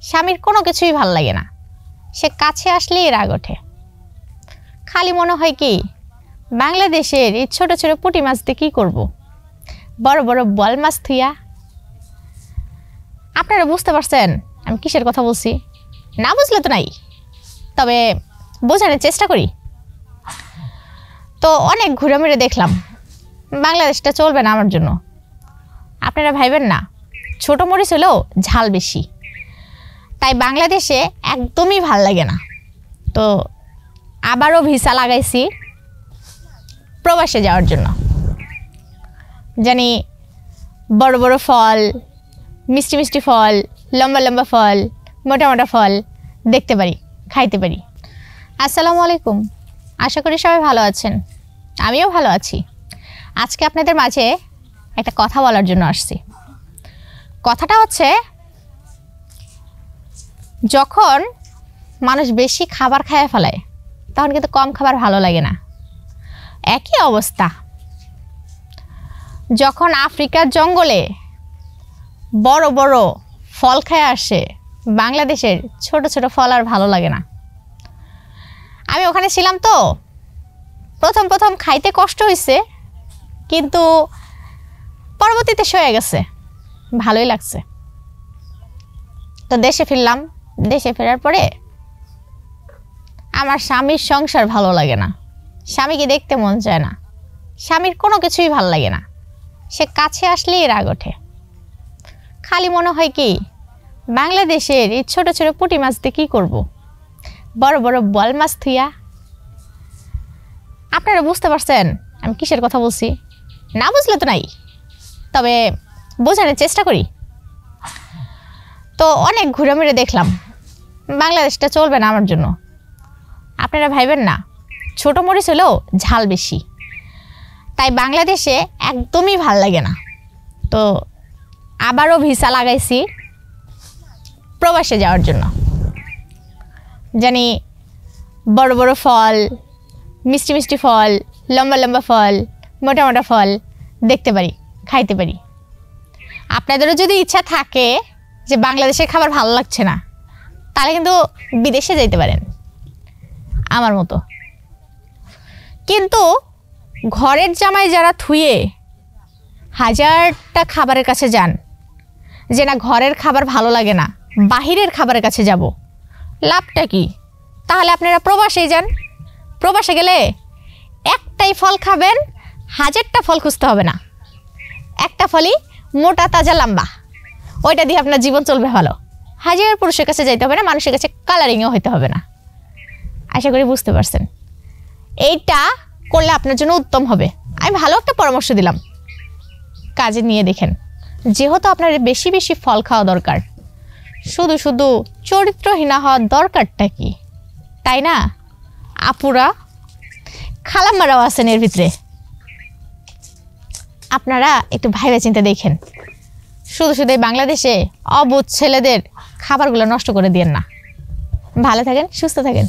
স্বামীর কোনো কিছুই ভাল লাগে না, সে কাছে আসলেই রাগ ওঠে। খালি মনে হয় কি বাংলাদেশের এই ছোট ছোট পুঁটি মাছ দিয়ে কী করবো, বড় বড় বোয়াল মাছ থুইয়া। আপনারা বুঝতে পারছেন আমি কিসের কথা বলছি? না বুঝলে তো নাই, তবে বোঝানোর চেষ্টা করি। তো অনেক ঘুরে মেরে দেখলাম, বাংলাদেশটা চলবে না আমার জন্য। আপনারা ভাইবেন না ছোটো মরিচ হলেও ঝাল বেশি, তাই বাংলাদেশে একদমই ভাল লাগে না। তো আবারও ভিসা লাগাইছি প্রবাসে যাওয়ার জন্য। জানি বড় বড় ফল, মিষ্টি মিষ্টি ফল, লম্বা লম্বা ফল, মোটা মোটা ফল দেখতে পারি, খাইতে পারি। আসসালামু আলাইকুম, আশা করি সবাই ভালো আছেন, আমিও ভালো আছি। আজকে আপনাদের মাঝে একটা কথা বলার জন্য আসছি। কথাটা হচ্ছে, যখন মানুষ বেশি খাবার খাইয়ে ফেলায় তখন কিন্তু কম খাবার ভালো লাগে না। একই অবস্থা যখন আফ্রিকার জঙ্গলে বড় বড় ফল খেয়ে আসে, বাংলাদেশের ছোট ছোট ফল আর ভালো লাগে না। আমি ওখানে ছিলাম তো, প্রথম প্রথম খাইতে কষ্ট হয়েছে, কিন্তু পরবর্তীতে সয়ে গেছে, ভালোই লাগছে। তো দেশে ফিরলাম, দেশে ফেরার পরে আমার স্বামীর সংসার ভালো লাগে না, স্বামীকে দেখতে মন চায় না, স্বামীর কোনো কিছুই ভালো লাগে না, সে কাছে আসলেই রাগ ওঠে। খালি মনে হয় কি বাংলাদেশের এই ছোট ছোট পুঁটি মাছ দিয়ে কী করবো, বড় বড় বোয়াল মাছ থুইয়া। আপনারা বুঝতে পারছেন আমি কিসের কথা বলছি? না বুঝলে তো নাই, তবে বোঝানোর চেষ্টা করি। তো অনেক ঘুরে মেরে দেখলাম, বাংলাদেশটা চলবে না আমার জন্য। আপনারা ভাইবেন না ছোটো মরিচ হলেও ঝাল বেশি, তাই বাংলাদেশে একদমই ভাল লাগে না। তো আবারও ভিসা লাগাইছি প্রবাসে যাওয়ার জন্য। জানি বড় বড় ফল, মিষ্টি মিষ্টি ফল, লম্বা লম্বা ফল, মোটা মোটা ফল দেখতে পারি, খাইতে পারি। আপনাদেরও যদি ইচ্ছা থাকে যে বাংলাদেশের খাবার ভালো লাগছে না, তাহলে কিন্তু বিদেশে যেতে পারেন আমার মতো। কিন্তু ঘরের জামাই যারা থুয়ে হাজারটা খাবারের কাছে যান, যে না ঘরের খাবার ভালো লাগে না, বাহিরের খাবারের কাছে যাব, লাভটা কি? তাহলে আপনারা প্রবাসেই যান। প্রবাসে গেলে একটাই ফল খাবেন, হাজারটা ফল খুঁজতে হবে না, একটা ফলই মোটা তাজা লম্বা, ওইটা দিয়ে আপনার জীবন চলবে ভালো। হাজার পুরুষের কাছে যাইতে হবে না, মানুষের কাছে কালারিংও হইতে হবে না। আশা করি বুঝতে পারছেন। এইটা করলে আপনার জন্য উত্তম হবে। আমি ভালো একটা পরামর্শ দিলাম, কাজে নিয়ে দেখেন। যেহেতু আপনার বেশি বেশি ফল খাওয়া দরকার, শুধু শুধু চরিত্রহীনা হওয়ার দরকারটা কি, তাই না? আপুরা খালাম্মারাও আছেন এর ভিতরে, আপনারা একটু ভাইবা চিন্তা দেখেন। শুধু শুধু বাংলাদেশে অবুঝ ছেলেদের খাবারগুলো নষ্ট করে দিয়েন না। ভালো থাকেন, সুস্থ থাকেন।